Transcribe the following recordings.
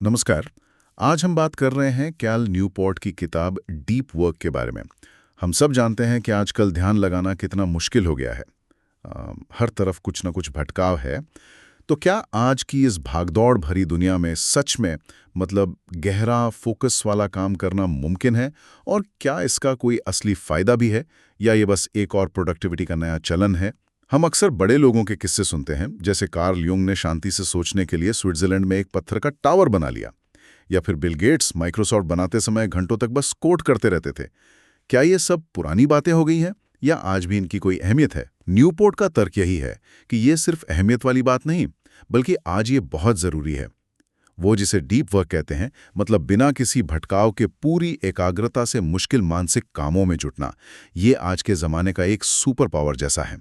नमस्कार। आज हम बात कर रहे हैं कैल न्यूपोर्ट की किताब डीप वर्क के बारे में। हम सब जानते हैं कि आजकल ध्यान लगाना कितना मुश्किल हो गया है। हर तरफ कुछ ना कुछ भटकाव है। तो क्या आज की इस भागदौड़ भरी दुनिया में सच में गहरा फोकस वाला काम करना मुमकिन है? और क्या इसका कोई असली फायदा भी है, या ये बस एक और प्रोडक्टिविटी का नया चलन है? हम अक्सर बड़े लोगों के किस्से सुनते हैं, जैसे कार्ल यूंग ने शांति से सोचने के लिए स्विट्जरलैंड में एक पत्थर का टावर बना लिया, या फिर बिल गेट्स माइक्रोसॉफ्ट बनाते समय घंटों तक बस कोड करते रहते थे। क्या ये सब पुरानी बातें हो गई हैं, या आज भी इनकी कोई अहमियत है? न्यूपोर्ट का तर्क यही है कि ये सिर्फ अहमियत वाली बात नहीं, बल्कि आज ये बहुत जरूरी है। वो जिसे डीप वर्क कहते हैं, बिना किसी भटकाव के पूरी एकाग्रता से मुश्किल मानसिक कामों में जुटना, ये आज के ज़माने का एक सुपर पावर जैसा है।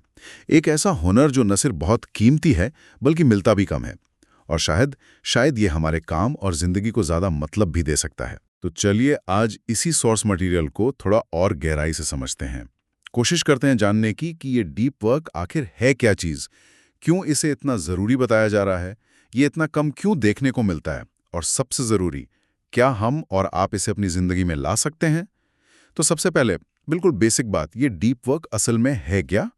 एक ऐसा हुनर जो न सिर्फ बहुत कीमती है, बल्कि मिलता भी कम है। और शायद ये हमारे काम और ज़िंदगी को ज़्यादा मतलब भी दे सकता है। तो चलिए आज इसी सोर्स मटेरियल को थोड़ा और गहराई से समझते हैं। कोशिश करते हैं जानने की कि ये डीप वर्क आखिर है क्या चीज़, क्यों इसे इतना ज़रूरी बताया जा रहा है, ये इतना कम क्यों देखने को मिलता है, और सबसे ज़रूरी, क्या हम और आप इसे अपनी ज़िंदगी में ला सकते हैं? तो सबसे पहले बिल्कुल बेसिक बात, ये डीप वर्क असल में है क्या?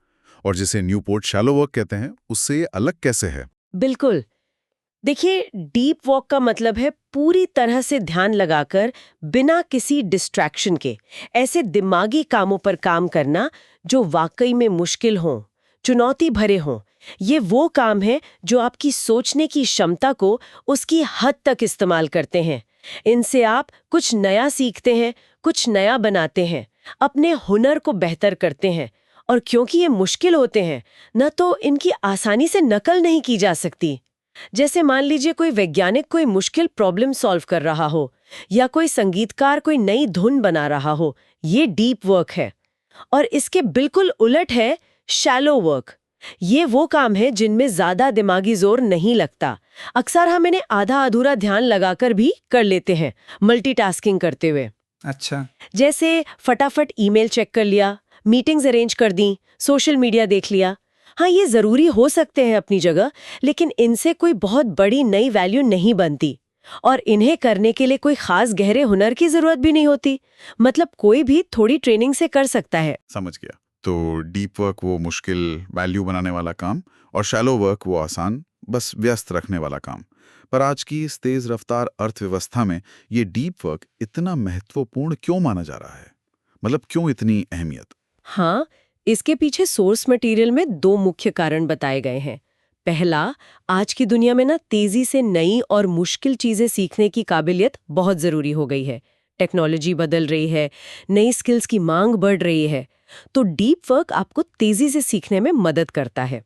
और जिसे न्यूपोर्ट शैलो वर्क कहते हैं, उससे ये अलग कैसे है? बिल्कुल। देखिए, डीप वॉक का मतलब है पूरी तरह से ध्यान लगाकर बिना किसी डिस्ट्रैक्शन के ऐसे दिमागी कामों पर काम करना जो वाकई में मुश्किल हों, चुनौती भरे हों। ये वो काम है जो आपकी सोचने की क्षमता को उसकी हद तक इस्तेमाल करते हैं। इनसे आप कुछ नया सीखते हैं, कुछ नया बनाते हैं, अपने हुनर को बेहतर करते हैं। और क्योंकि ये मुश्किल होते हैं, न तो इनकी आसानी से नकल नहीं की जा सकती। जैसे मान लीजिए कोई वैज्ञानिक कोई मुश्किल प्रॉब्लम सॉल्व कर रहा हो, या कोई संगीतकार कोई नई धुन बना रहा हो, ये डीप वर्क है। और इसके बिल्कुल उलट है शैलो वर्क। ये वो काम है जिनमें ज्यादा दिमागी जोर नहीं लगता। अक्सर हम इन्हें आधा अधूरा ध्यान लगाकर भी कर लेते हैं, मल्टीटास्किंग करते हुए। अच्छा। जैसे फटाफट ईमेल चेक कर लिया, मीटिंग्स अरेंज कर दी, सोशल मीडिया देख लिया। हाँ, ये जरूरी हो सकते हैं अपनी जगह, लेकिन इनसे कोई बहुत बड़ी नई वैल्यू नहीं बनती। और इन्हें करने के लिए कोई खास गहरे हुनर की जरूरत भी नहीं होती। कोई भी थोड़ी ट्रेनिंग से कर सकता है। समझ गया। तो डीप वर्क वो मुश्किल वैल्यू बनाने वाला काम, और शैलो वर्क वो आसान, बस व्यस्त रखने वाला काम। पर आज की इस तेज रफ्तार अर्थव्यवस्था में ये डीप वर्क इतना महत्वपूर्ण क्यों माना जा रहा है? क्यों इतनी अहमियत? हाँ, इसके पीछे सोर्स मटेरियल में दो मुख्य कारण बताए गए हैं। पहला, आज की दुनिया में तेजी से नई और मुश्किल चीजें सीखने की काबिलियत बहुत जरूरी हो गई है। टेक्नोलॉजी बदल रही है, नई स्किल्स की मांग बढ़ रही है। तो डीप वर्क आपको तेजी से सीखने में मदद करता है।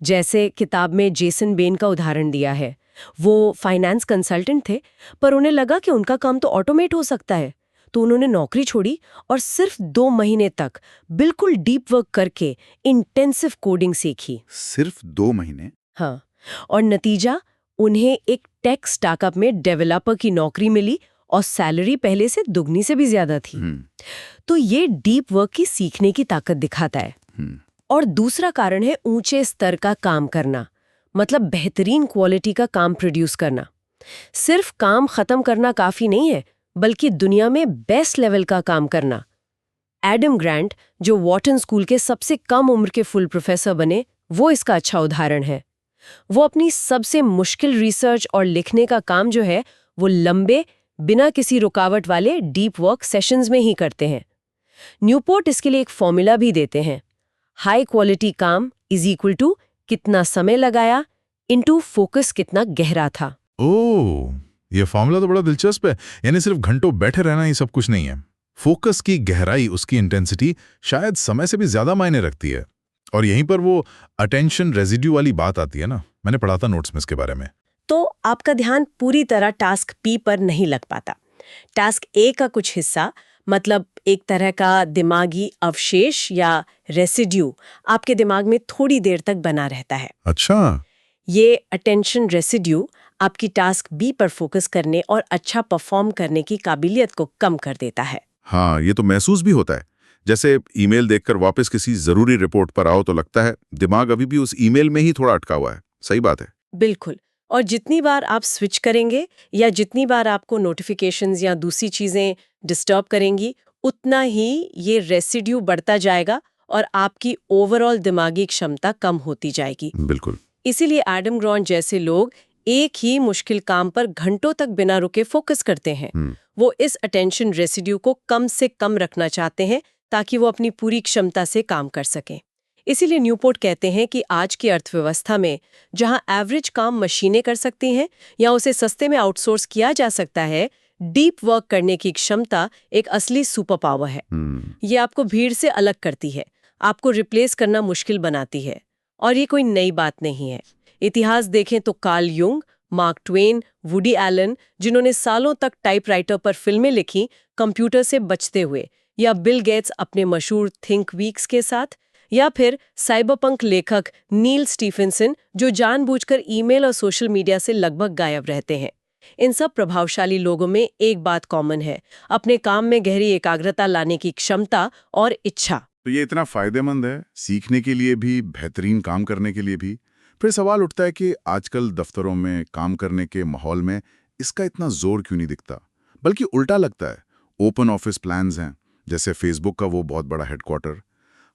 जैसे किताब में जेसन बेन का उदाहरण दिया है। वो फाइनेंस कंसल्टेंट थे, पर उन्हें लगा कि उनका काम तो ऑटोमेट हो सकता है। तो उन्होंने नौकरी छोड़ी और सिर्फ 2 महीने तक बिल्कुल डीप वर्क करके इंटेंसिव कोडिंग सीखी। सिर्फ 2 महीने? हाँ, और नतीजा, उन्हें एक टेक स्टार्टअप में डेवलपर की नौकरी मिली, और सैलरी पहले से दुगनी से भी ज्यादा थी। तो ये डीप वर्क की सीखने की ताकत दिखाता है। और दूसरा कारण है ऊंचे स्तर का काम करना, बेहतरीन क्वालिटी का काम प्रोड्यूस करना। सिर्फ काम खत्म करना काफी नहीं है, बल्कि दुनिया में बेस्ट लेवल का काम करना। एडम ग्रांट, जो वॉटन स्कूल के सबसे कम उम्र के फुल प्रोफेसर बने, वो इसका अच्छा उदाहरण है। वो अपनी सबसे मुश्किल रिसर्च और लिखने का काम जो है, वो लंबे, बिना किसी रुकावट वाले डीप वर्क सेशंस में ही करते हैं। न्यूपोर्ट इसके लिए एक फॉर्मूला भी देते हैं। हाई क्वालिटी काम इज इक्वल टू कितना समय लगाया इनटू फोकस कितना गहरा था। ओह, ये फॉर्मूला तो बड़ा दिलचस्प है। यानी सिर्फ घंटों बैठे रहना ही सब कुछ नहीं है। फोकस की गहराई, उसकी इंटेंसिटी शायद समय से भी ज्यादा मायने रखती है। और यहीं पर वो अटेंशन रेजिड्यू वाली बात आती है ना। मैंने पढ़ा था नोट्स में इसके बारे में। तो आपका ध्यान पूरी तरह टास्क पी पर नहीं लग पाता। टास्क ए का कुछ हिस्सा, एक तरह का दिमागी अवशेष या रेसिड्यू, आपके दिमाग में थोड़ी देर तक बना रहता है। अच्छा। ये अटेंशन रेसिड्यू आपकी टास्क बी पर फोकस करने और अच्छा परफॉर्म करने की काबिलियत को कम कर देता है। हाँ, ये तो महसूस भी होता है। जैसे ईमेल देखकर वापस किसी जरूरी रिपोर्ट पर आओ तो लगता है दिमाग अभी भी उस ईमेल में ही थोड़ा अटका हुआ है। सही बात है। बिल्कुल। और जितनी बार आप स्विच करेंगे या जितनी बार आपको नोटिफिकेशंस या दूसरी चीजें डिस्टर्ब करेंगी, उतना ही ये रेसिड्यू बढ़ता जाएगा और आपकी ओवरऑल दिमागी क्षमता कम होती जाएगी। बिल्कुल। इसीलिए एडम ग्रॉन्ट जैसे लोग एक ही मुश्किल काम पर घंटों तक बिना रुके फोकस करते हैं। वो इस अटेंशन रेसिड्यू को कम से कम रखना चाहते हैं ताकि वो अपनी पूरी क्षमता से काम कर सकें। इसीलिए न्यूपोर्ट कहते हैं कि आज की अर्थव्यवस्था में जहां एवरेज काम मशीनें कर सकती हैं या उसे सस्ते में आउटसोर्स किया जा सकता है, डीप वर्क करने की क्षमता एक असली सुपर पावर है। ये आपको भीड़ से अलग करती है, आपको रिप्लेस करना मुश्किल बनाती है। और ये कोई नई बात नहीं है। इतिहास देखें तो Carl Jung, Mark Twain, Woody Allen, जिन्होंने सालों तक टाइपराइटर पर फिल्में लिखी कंप्यूटर से बचते हुए, या बिल गेट्स अपने मशहूर थिंक वीक्स के साथ, या फिर साइबरपंक लेखक नील स्टीफेंसन जो जानबूझकर ईमेल और सोशल मीडिया से लगभग गायब रहते हैं। इन सब प्रभावशाली लोगों में एक बात कॉमन है, अपने काम में गहरी एकाग्रता लाने की क्षमता और इच्छा। तो ये इतना फायदेमंद है सीखने के लिए भी, बेहतरीन काम करने के लिए भी। फिर सवाल उठता है कि आजकल दफ्तरों में काम करने के माहौल में इसका इतना जोर क्यों नहीं दिखता, बल्कि उल्टा लगता है। ओपन ऑफिस प्लान्स हैं, जैसे फेसबुक का वो बहुत बड़ा हेडक्वार्टर,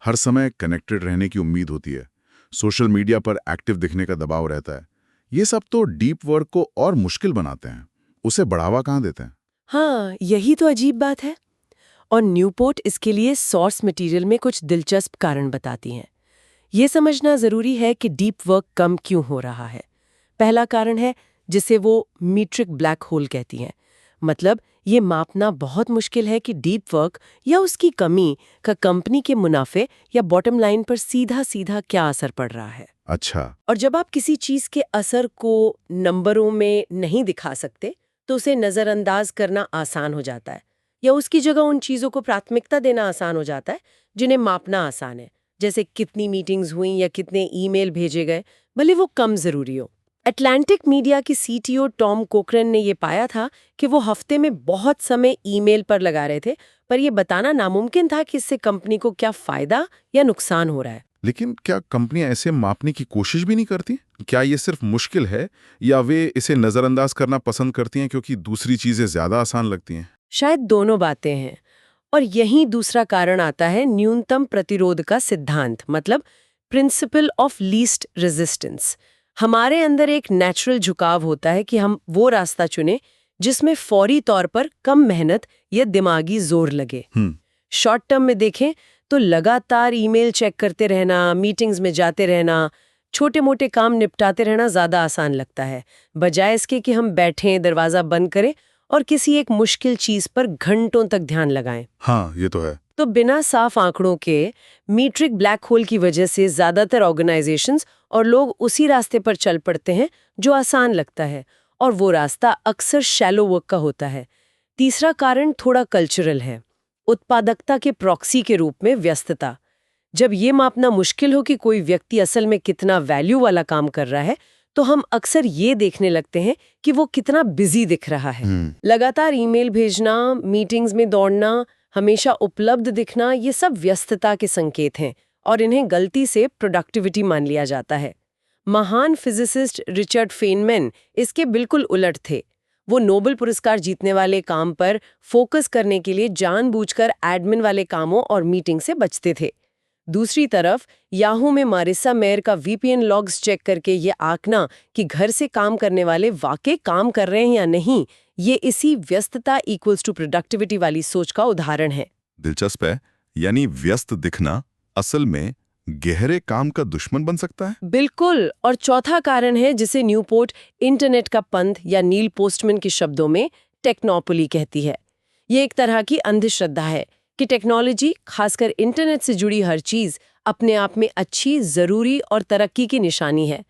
हर समय कनेक्टेड रहने की उम्मीद होती है, सोशल मीडिया पर एक्टिव दिखने का दबाव रहता है। ये सब तो डीप वर्क को और मुश्किल बनाते हैं, उसे बढ़ावा कहाँ देते हैं? हाँ, यही तो अजीब बात है। और न्यूपोर्ट इसके लिए सोर्स मटेरियल में कुछ दिलचस्प कारण बताती हैं। ये समझना जरूरी है कि डीप वर्क कम क्यों हो रहा है। पहला कारण है जिसे वो मीट्रिक ब्लैक होल कहती हैं। मतलब ये मापना बहुत मुश्किल है कि डीप वर्क या उसकी कमी का कंपनी के मुनाफे या बॉटम लाइन पर सीधा सीधा क्या असर पड़ रहा है। अच्छा। और जब आप किसी चीज के असर को नंबरों में नहीं दिखा सकते तो उसे नजरअंदाज करना आसान हो जाता है, या उसकी जगह उन चीजों को प्राथमिकता देना आसान हो जाता है जिन्हें मापना आसान है, जैसे कितनी मीटिंग्स हुई या कितने ईमेल भेजे गए, भले वो कम जरूरी हो। अटलांटिक मीडिया की सीटीओ टॉम कोकरन ने ये पाया था कि वो हफ्ते में बहुत समय ईमेल पर लगा रहे थे, पर ये बताना नामुमकिन था कि इससे कंपनी को क्या फायदा या नुकसान हो रहा है। लेकिन क्या कंपनियां ऐसे मापने की कोशिश भी नहीं करती? क्या ये सिर्फ मुश्किल है या वे इसे नजरअंदाज करना पसंद करती हैं क्योंकि दूसरी चीजें ज्यादा आसान लगती हैं? शायद दोनों बातें हैं। और यही दूसरा कारण आता है न्यूनतम प्रतिरोध का सिद्धांत, मतलब प्रिंसिपल ऑफ लीस्ट रेजिस्टेंस। हमारे अंदर एक नेचुरल झुकाव होता है कि हम वो रास्ता चुनें जिसमें फौरी तौर पर कम मेहनत या दिमागी जोर लगे। शॉर्ट टर्म में देखें तो लगातार ईमेल चेक करते रहना, मीटिंग्स में जाते रहना, छोटे मोटे काम निपटाते रहना ज्यादा आसान लगता है, बजाय इसके कि हम बैठें, दरवाजा बंद करें और किसी एक मुश्किल चीज पर घंटों तक ध्यान लगाएं। हाँ, ये तो है। तो बिना साफ आंकड़ों के मीट्रिक ब्लैक होल की वजह से ज्यादातर ऑर्गेनाइजेशंस और लोग उसी रास्ते पर चल पड़ते हैं जो आसान लगता है, और वो रास्ता अक्सर शैलो वर्क का होता है। तीसरा कारण थोड़ा कल्चरल है, उत्पादकता के प्रॉक्सी के रूप में व्यस्तता। जब ये मापना मुश्किल हो कि कोई व्यक्ति असल में कितना वैल्यू वाला काम कर रहा है, तो हम अक्सर ये देखने लगते हैं कि वो कितना बिजी दिख रहा है। लगातार ईमेल भेजना, मीटिंग्स में दौड़ना, हमेशा उपलब्ध दिखना, ये सब व्यस्तता के संकेत हैं और इन्हें गलती से प्रोडक्टिविटी मान लिया जाता है। महान फिजिसिस्ट रिचर्ड फेनमैन इसके बिल्कुल उलट थे। वो नोबेल पुरस्कार जीतने वाले काम पर फोकस करने के लिए जानबूझकर एडमिन वाले कामों और मीटिंग से बचते थे। दूसरी तरफ याहू में मारिसा मेयर का वीपीएन लॉग्स चेक करके ये आंकना कि घर से काम करने वाले वाकई काम कर रहे हैं या नहीं, ये इसी व्यस्तता इक्वल्स टू प्रोडक्टिविटी वाली सोच का उदाहरण है। दिलचस्प है, यानी व्यस्त दिखना असल में गहरे काम का दुश्मन बन सकता है। बिल्कुल। और चौथा कारण है जिसे न्यूपोर्ट इंटरनेट का पंथ या नील पोस्टमैन के शब्दों में टेक्नोपोली कहती है। ये एक तरह की अंधश्रद्धा है कि टेक्नोलॉजी, खासकर इंटरनेट से जुड़ी हर चीज अपने आप में अच्छी, जरूरी और तरक्की की निशानी है।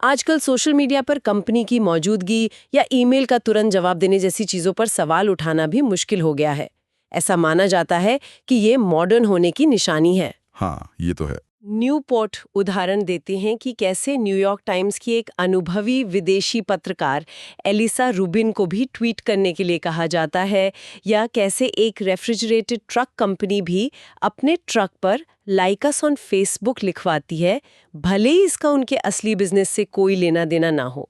आजकल सोशल मीडिया पर कंपनी की मौजूदगी या ईमेल का तुरंत जवाब देने जैसी चीजों पर सवाल उठाना भी मुश्किल हो गया है। ऐसा माना जाता है कि ये मॉडर्न होने की निशानी है। हाँ, ये तो है। न्यूपोर्ट उदाहरण देते हैं कि कैसे न्यूयॉर्क टाइम्स की एक अनुभवी विदेशी पत्रकार एलिसा रूबिन को भी ट्वीट करने के लिए कहा जाता है, या कैसे एक रेफ्रिजरेटेड ट्रक कंपनी भी अपने ट्रक पर लाइक अस ऑन फेसबुक लिखवाती है, भले ही इसका उनके असली बिजनेस से कोई लेना देना ना हो।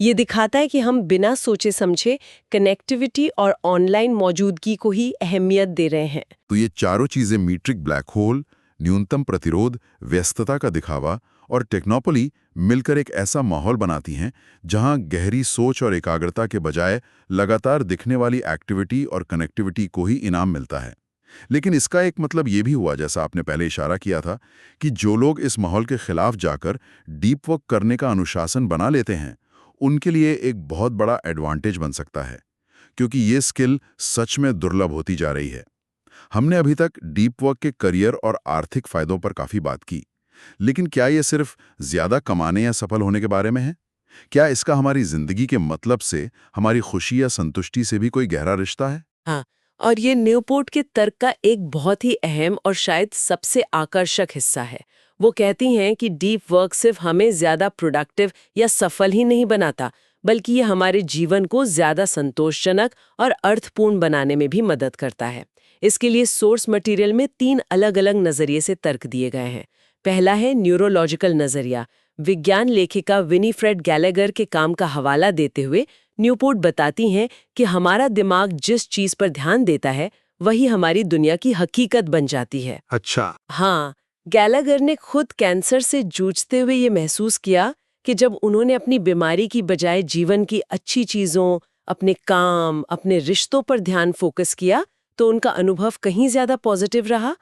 ये दिखाता है कि हम बिना सोचे समझे कनेक्टिविटी और ऑनलाइन मौजूदगी को ही अहमियत दे रहे हैं। तो ये चारों चीजें मीट्रिक ब्लैक होल, न्यूनतम प्रतिरोध, व्यस्तता का दिखावा और टेक्नोपोली मिलकर एक ऐसा माहौल बनाती हैं जहां गहरी सोच और एकाग्रता के बजाय लगातार दिखने वाली एक्टिविटी और कनेक्टिविटी को ही इनाम मिलता है। लेकिन इसका एक मतलब ये भी हुआ, जैसा आपने पहले इशारा किया था, कि जो लोग इस माहौल के खिलाफ जाकर डीप वर्क करने का अनुशासन बना लेते हैं, उनके लिए एक बहुत बड़ा एडवांटेज बन सकता है, क्योंकि ये स्किल सच में दुर्लभ होती जा रही है। हमने अभी तक डीप वर्क के करियर और आर्थिक फायदों पर काफी बात की, लेकिन क्या ये सिर्फ ज्यादा कमाने या सफल होने के बारे में है? क्या इसका हमारी जिंदगी के मतलब से, हमारी खुशी या संतुष्टि से भी कोई गहरा रिश्ता है? हाँ, और ये न्यूपोर्ट के तर्क का एक बहुत ही अहम और शायद सबसे आकर्षक हिस्सा है। वो कहती हैं कि डीप वर्क सिर्फ हमें ज्यादा प्रोडक्टिव या सफल ही नहीं बनाता, बल्कि ये हमारे जीवन को ज्यादा संतोषजनक और अर्थपूर्ण बनाने में भी मदद करता है। इसके लिए सोर्स मटेरियल में 3 अलग-अलग नजरिए से तर्क दिए गए हैं। पहला है न्यूरोलॉजिकल नजरिया। विज्ञान लेखिका विनीफ्रेड गैलेगर के काम का हवाला देते हुए न्यूपोर्ट बताती हैं कि हमारा दिमाग जिस चीज पर ध्यान देता है, वही हमारी दुनिया की हकीकत बन जाती है। अच्छा। हाँ, गैलागर ने खुद कैंसर से जूझते हुए ये महसूस किया कि जब उन्होंने अपनी बीमारी की बजाय जीवन की अच्छी चीजों, अपने काम, अपने रिश्तों पर ध्यान फोकस किया, तो उनका अनुभव कहीं ज्यादा पॉजिटिव रहा।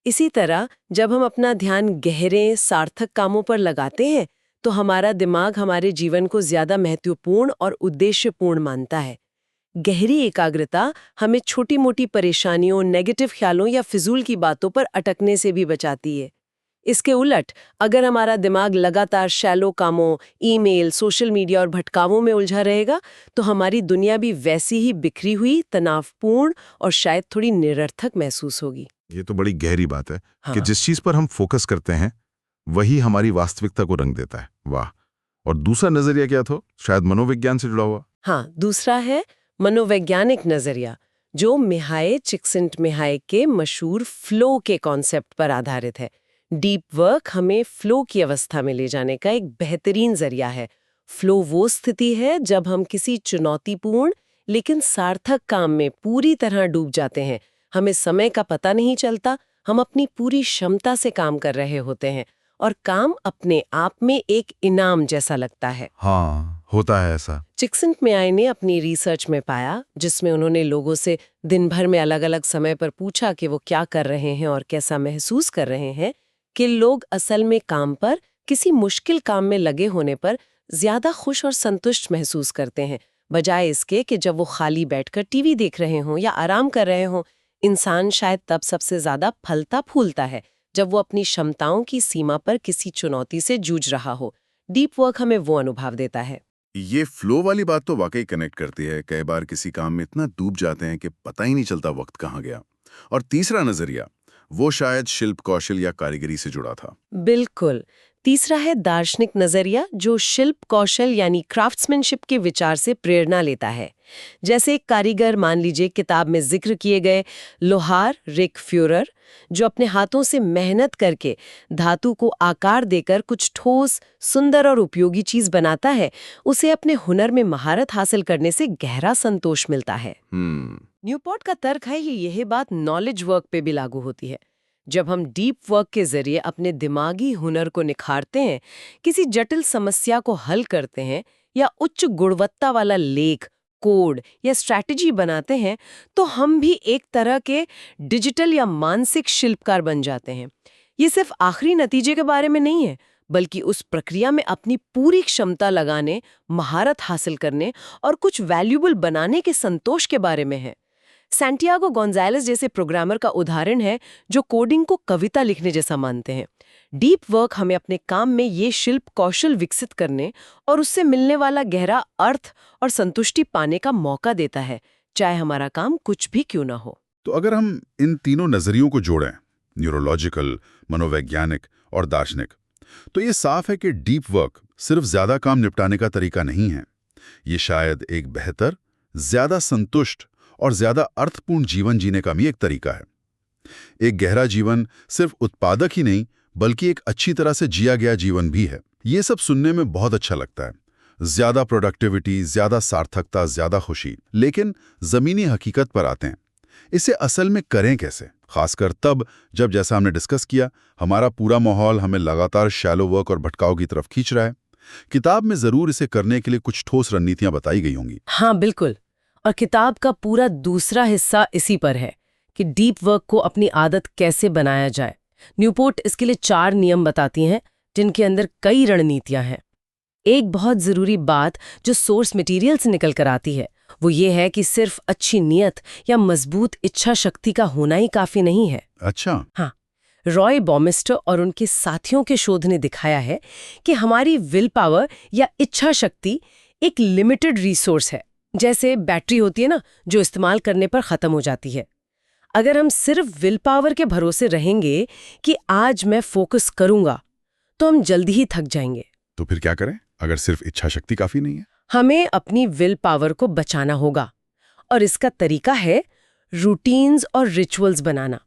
इसी तरह जब हम अपना ध्यान गहरे, सार्थक कामों पर लगाते हैं, तो हमारा दिमाग हमारे जीवन को ज्यादा महत्वपूर्ण और उद्देश्यपूर्ण मानता है। गहरी एकाग्रता हमें छोटी-मोटी परेशानियों, नेगेटिव ख्यालों या फिजूल की बातों पर अटकने से भी बचाती है। इसके उलट, अगर हमारा दिमाग लगातार शैलो कामों, ईमेल, सोशल मीडिया और भटकावों में उलझा रहेगा, तो हमारी दुनिया भी वैसी ही बिखरी हुई, तनावपूर्ण और शायद थोड़ी निरर्थक महसूस होगी। ये तो बड़ी गहरी बात है हाँ। कि जिस चीज पर हम फोकस करते हैं वही हमारी वास्तविकता को रंग देता है। वाह। और दूसरा नजरिया क्या था? शायद मनोविज्ञान से जुड़ा हुआ। हाँ, दूसरा है मनोवैज्ञानिक नजरिया, जो मिहाई चिक्सिंटमिहाई के मशहूर फ्लो के कॉन्सेप्ट पर आधारित है। डीप वर्क हमें फ्लो की अवस्था में ले जाने का एक बेहतरीन जरिया है। फ्लो वो स्थिति है जब हम किसी चुनौतीपूर्ण लेकिन सार्थक काम में पूरी तरह डूब जाते हैं। हमें समय का पता नहीं चलता, हम अपनी पूरी क्षमता से काम कर रहे होते हैं और काम अपने आप में एक इनाम जैसा लगता है। हाँ, होता है ऐसा। चिक्सिंटमिहाई ने अपनी रिसर्च में पाया, जिसमें उन्होंने लोगों से दिन भर में अलग-अलग समय पर पूछा कि वो क्या कर रहे हैं और कैसा महसूस कर रहे हैं, कि लोग असल में काम पर, किसी मुश्किल काम में लगे होने पर ज्यादा खुश और संतुष्ट महसूस करते हैं, बजाय इसके कि जब वो खाली बैठकर टीवी देख रहे हों या आराम कर रहे हों। इंसान शायद तब सबसे ज्यादा फलता फूलता है जब वो अपनी क्षमताओं की सीमा पर किसी चुनौती से जूझ रहा हो। डीप वर्क हमें वो अनुभव देता है। ये फ्लो वाली बात तो वाकई कनेक्ट करती है। कई बार किसी काम में इतना डूब जाते हैं कि पता ही नहीं चलता वक्त कहाँ गया। और तीसरा नजरिया, वो शायद शिल्प कौशल या कारीगरी से जुड़ा था। बिल्कुल। तीसरा है दार्शनिक नजरिया, जो शिल्प कौशल यानी क्राफ्ट्समैनशिप के विचार से प्रेरणा लेता है। जैसे एक कारीगर, मान लीजिए किताब में जिक्र किए गए लोहार रिक फ्यूरर, जो अपने हाथों से मेहनत करके धातु को आकार देकर कुछ ठोस, सुंदर और उपयोगी चीज बनाता है, उसे अपने हुनर में महारत हासिल करने से गहरा संतोष मिलता है। न्यूपोर्ट का तर्क है कि यह बात नॉलेज वर्क पे भी लागू होती है। जब हम डीप वर्क के जरिए अपने दिमागी हुनर को निखारते हैं, किसी जटिल समस्या को हल करते हैं या उच्च गुणवत्ता वाला लेख, कोड या स्ट्रैटेजी बनाते हैं, तो हम भी एक तरह के डिजिटल या मानसिक शिल्पकार बन जाते हैं। ये सिर्फ आखिरी नतीजे के बारे में नहीं है, बल्कि उस प्रक्रिया में अपनी पूरी क्षमता लगाने, महारत हासिल करने और कुछ वैल्यूबल बनाने के संतोष के बारे में है। सैंटियागो गोंजालेस जैसे प्रोग्रामर का उदाहरण है, जो कोडिंग को कविता लिखने जैसा मानते हैं। डीप वर्क हमें अपने काम में ये शिल्प कौशल विकसित करने और उससे मिलने वाला गहरा अर्थ और संतुष्टि पाने का मौका देता है, चाहे हमारा काम कुछ भी क्यों ना हो। तो अगर हम इन तीनों नजरियों को जोड़ें, न्यूरोलॉजिकल, मनोवैज्ञानिक और दार्शनिक, तो ये साफ है कि डीप वर्क सिर्फ ज्यादा काम निपटाने का तरीका नहीं है। ये शायद एक बेहतर, ज्यादा संतुष्ट और ज्यादा अर्थपूर्ण जीवन जीने का भी एक तरीका है। एक गहरा जीवन सिर्फ उत्पादक ही नहीं, बल्कि एक अच्छी तरह से जिया गया जीवन भी है। ये सब सुनने में बहुत अच्छा लगता है, ज्यादा प्रोडक्टिविटी, ज्यादा सार्थकता, ज्यादा खुशी। लेकिन जमीनी हकीकत पर आते हैं, इसे असल में करें कैसे? खासकर तब जब, जैसा हमने डिस्कस किया, हमारा पूरा माहौल हमें लगातार शैलो वर्क और भटकाव की तरफ खींच रहा है। किताब में जरूर इसे करने के लिए कुछ ठोस रणनीतियां बताई गई होंगी। हाँ बिल्कुल, और किताब का पूरा दूसरा हिस्सा इसी पर है कि डीप वर्क को अपनी आदत कैसे बनाया जाए। न्यूपोर्ट इसके लिए 4 नियम बताती हैं, जिनके अंदर कई रणनीतियां हैं। एक बहुत जरूरी बात जो सोर्स मटेरियल से निकल कर आती है, वो ये है कि सिर्फ अच्छी नीयत या मजबूत इच्छा शक्ति का होना ही काफी नहीं है। अच्छा। हाँ, रॉय बॉमिस्टर और उनके साथियों के शोध ने दिखाया है कि हमारी विल पावर या इच्छा शक्ति एक लिमिटेड रिसोर्स है, जैसे बैटरी होती है ना, जो इस्तेमाल करने पर खत्म हो जाती है। अगर हम सिर्फ विल पावर के भरोसे रहेंगे कि आज मैं फोकस करूंगा, तो हम जल्दी ही थक जाएंगे। तो फिर क्या करें अगर सिर्फ इच्छा शक्ति काफी नहीं है? हमें अपनी विल पावर को बचाना होगा, और इसका तरीका है रूटीन्स और रिचुअल्स बनाना।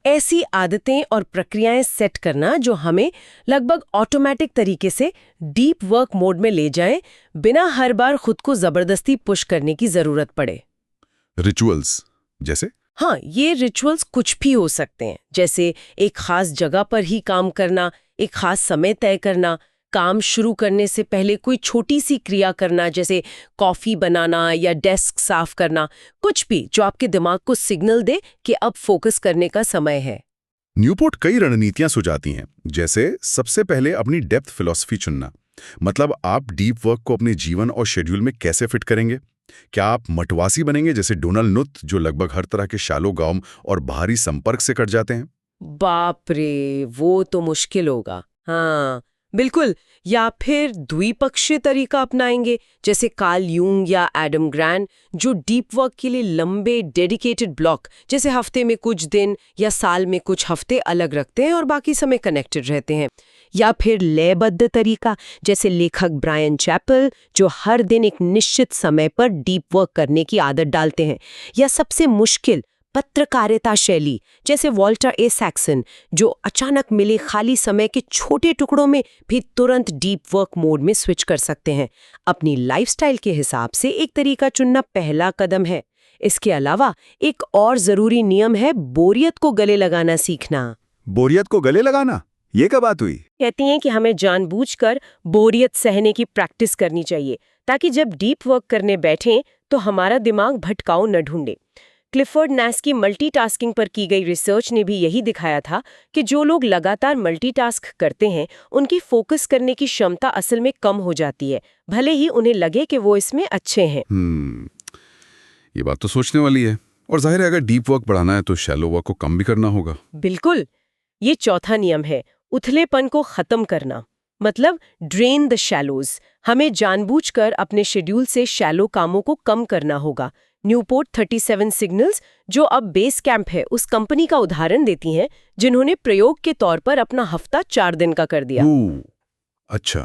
ऐसी आदतें और प्रक्रियाएं सेट करना जो हमें लगभग ऑटोमेटिक तरीके से डीप वर्क मोड में ले जाएं, बिना हर बार खुद को जबरदस्ती पुश करने की जरूरत पड़े। रिचुअल्स जैसे? हाँ, ये रिचुअल्स कुछ भी हो सकते हैं, जैसे एक खास जगह पर ही काम करना, एक खास समय तय करना, काम शुरू करने से पहले कोई छोटी सी क्रिया करना, जैसे कॉफी बनाना या डेस्क साफ करना, कुछ भी जो आपके दिमाग को सिग्नल दे कि अब फोकस करने का समय है। न्यूपोर्ट कई रणनीतियां सुझाती हैं, जैसे सबसे पहले अपनी डेप्थ फिलॉसफी चुनना। मतलब आप डीप वर्क को अपने जीवन और शेड्यूल में कैसे फिट करेंगे? क्या आप मटवासी बनेंगे जैसे डोनाल्ड नुथ, जो लगभग हर तरह के शैलो गांव और बाहरी संपर्क से कट जाते हैं? बाप रे, वो तो मुश्किल होगा। हाँ बिल्कुल। या फिर द्विपक्षीय तरीका अपनाएंगे, जैसे कार्ल यूंग या एडम ग्रैंट, जो डीप वर्क के लिए लंबे डेडिकेटेड ब्लॉक, जैसे हफ्ते में कुछ दिन या साल में कुछ हफ्ते अलग रखते हैं और बाकी समय कनेक्टेड रहते हैं। या फिर लयबद्ध तरीका, जैसे लेखक ब्रायन चैपल, जो हर दिन एक निश्चित समय पर डीप वर्क करने की आदत डालते हैं। या सबसे मुश्किल, पत्रकारिता शैली, जैसे वॉल्टर ए सैक्सन, जो अचानक मिले खाली समय के छोटे टुकड़ों में भी तुरंत डीप वर्क मोड में स्विच कर सकते हैं। अपनी लाइफस्टाइल के हिसाब से एक तरीका चुनना पहला कदम है। इसके अलावा एक और जरूरी नियम है बोरियत को गले लगाना सीखना। बोरियत को गले लगाना, ये क्या बात हुई? कहती हैं कि हमें जानबूझकर बोरियत सहने की प्रैक्टिस करनी चाहिए, ताकि जब डीप वर्क करने बैठें तो हमारा दिमाग भटकाव न ढूंढे। क्लिफर्ड नैस की मल्टीटास्किंग पर की गई रिसर्च ने भी यही दिखाया था कि जो लोग लगातार मल्टीटास्क करते हैं, उनकी फोकस करने की क्षमता असल में कम हो जाती है, भले ही उन्हें लगे कि वो इसमें अच्छे हैं। ये बात तो सोचने वाली है। और जाहिर है, अगर डीप वर्क बढ़ाना है तो शैलो वर्क को कम भी करना होगा। बिल्कुल। ये चौथा नियम है, उथलेपन को खत्म करना, मतलब ड्रेन द शैलोज। हमें जानबूझकर अपने शेड्यूल से शैलो कामों को कम करना होगा। न्यूपोर्ट 37 सिग्नल्स, जो अब बेस कैंप है, उस कंपनी का उदाहरण देती हैं जिन्होंने प्रयोग के तौर पर अपना हफ्ता 4 दिन का कर दिया। अच्छा,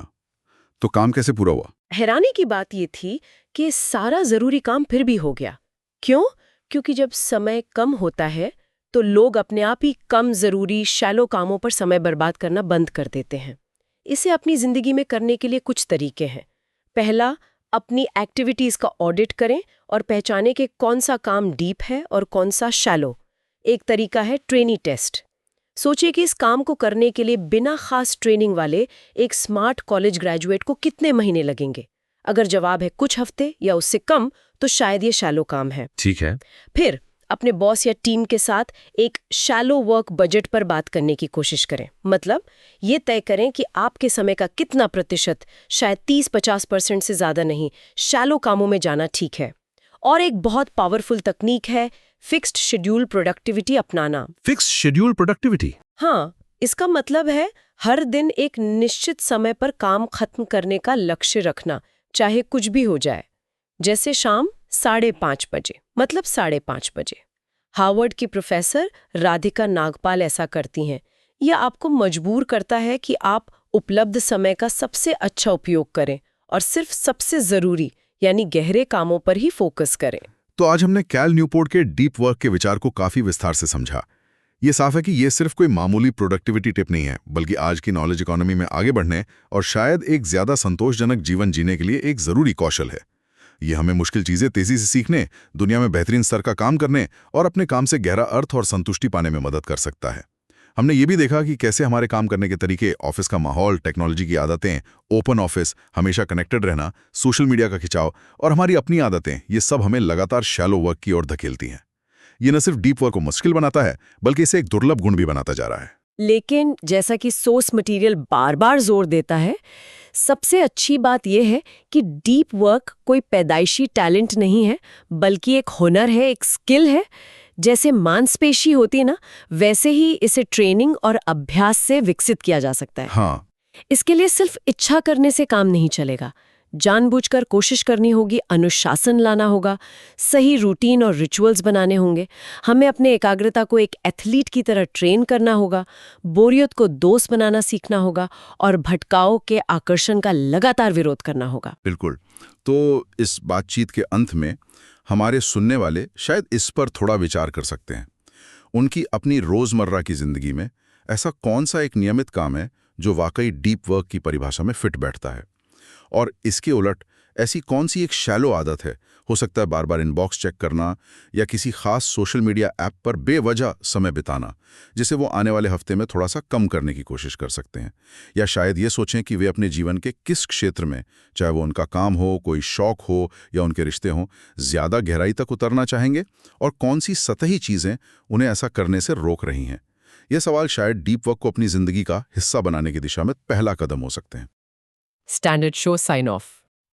तो काम कैसे पूरा हुआ? हैरानी की बात ये थी कि सारा जरूरी काम फिर भी हो गया। क्यों? क्योंकि जब समय कम होता है तो लोग अपने आप ही कम जरूरी शैलो कामों पर समय बर्बाद करना बंद कर देते हैं। इसे अपनी जिंदगी में करने के लिए कुछ तरीके हैं। पहला, अपनी एक्टिविटीज का ऑडिट करें और पहचानें कि कौन सा काम डीप है और कौन सा शैलो। एक तरीका है ट्रेनी टेस्ट। सोचिए कि इस काम को करने के लिए बिना खास ट्रेनिंग वाले एक स्मार्ट कॉलेज ग्रेजुएट को कितने महीने लगेंगे। अगर जवाब है कुछ हफ्ते या उससे कम, तो शायद ये शैलो काम है। ठीक है। फिर अपने बॉस या टीम के साथ एक शैलो वर्क बजट पर बात करने की कोशिश करें। मतलब ये तय करें कि आपके समय का कितना प्रतिशत, शायद 30-50% से ज्यादा नहीं, शैलो कामों में जाना ठीक है। और एक बहुत पावरफुल तकनीक है फिक्स्ड शेड्यूल प्रोडक्टिविटी अपनाना। Fixed schedule productivity? हाँ, इसका मतलब है हर दिन एक निश्चित समय पर काम खत्म करने का लक्ष्य रखना, चाहे कुछ भी हो जाए। जैसे शाम 5:30 बजे, मतलब 5:30 बजे। हार्वर्ड की प्रोफेसर राधिका नागपाल ऐसा करती हैं। यह आपको मजबूर करता है कि आप उपलब्ध समय का सबसे अच्छा उपयोग करें और सिर्फ सबसे जरूरी यानी गहरे कामों पर ही फोकस करें। तो आज हमने कैल न्यूपोर्ट के डीप वर्क के विचार को काफी विस्तार से समझा। ये साफ है कि ये सिर्फ कोई मामूली प्रोडक्टिविटी टिप नहीं है, बल्कि आज की नॉलेज इकोनॉमी में आगे बढ़ने और शायद एक ज्यादा संतोषजनक जीवन जीने के लिए एक जरूरी कौशल है। ये हमें मुश्किल चीजें तेजी से सीखने, दुनिया में बेहतरीन स्तर का काम करने और अपने काम से गहरा अर्थ और संतुष्टि पाने में मदद कर सकता है। हमने ये भी देखा कि कैसे हमारे काम करने के तरीके, ऑफिस का माहौल, टेक्नोलॉजी की आदतें, ओपन ऑफिस, हमेशा कनेक्टेड रहना, सोशल मीडिया का खिंचाव और हमारी अपनी आदतें, ये सब हमें लगातार शैलो वर्क की ओर धकेलती हैं। ये न सिर्फ डीप वर्क को मुश्किल बनाता है, बल्कि इसे एक दुर्लभ गुण भी बनाता जा रहा है। लेकिन जैसा कि सोर्स मटेरियल बार बार जोर देता है, सबसे अच्छी बात यह है कि डीप वर्क कोई पैदाइशी टैलेंट नहीं है, बल्कि एक हुनर है, एक स्किल है। जैसे मांसपेशी होती है ना, वैसे ही इसे ट्रेनिंग और अभ्यास से विकसित किया जा सकता है। हाँ, इसके लिए सिर्फ इच्छा करने से काम नहीं चलेगा। जानबूझकर कोशिश करनी होगी, अनुशासन लाना होगा, सही रूटीन और रिचुअल्स बनाने होंगे। हमें अपने एकाग्रता को एक एथलीट की तरह ट्रेन करना होगा, बोरियत को दोस्त बनाना सीखना होगा और भटकाव के आकर्षण का लगातार विरोध करना होगा। बिल्कुल। तो इस बातचीत के अंत में हमारे सुनने वाले शायद इस पर थोड़ा विचार कर सकते हैं। उनकी अपनी रोजमर्रा की जिंदगी में ऐसा कौन सा एक नियमित काम है जो वाकई डीप वर्क की परिभाषा में फिट बैठता है, और इसके उलट ऐसी कौन सी एक शैलो आदत है, हो सकता है बार बार इनबॉक्स चेक करना या किसी खास सोशल मीडिया ऐप पर बेवजह समय बिताना, जिसे वो आने वाले हफ्ते में थोड़ा सा कम करने की कोशिश कर सकते हैं। या शायद ये सोचें कि वे अपने जीवन के किस क्षेत्र में, चाहे वो उनका काम हो, कोई शौक हो या उनके रिश्ते हों, ज़्यादा गहराई तक उतरना चाहेंगे और कौन सी सतही चीज़ें उन्हें ऐसा करने से रोक रही हैं। ये सवाल शायद डीप वर्क को अपनी ज़िंदगी का हिस्सा बनाने की दिशा में पहला कदम हो सकते हैं। Standard show sign of.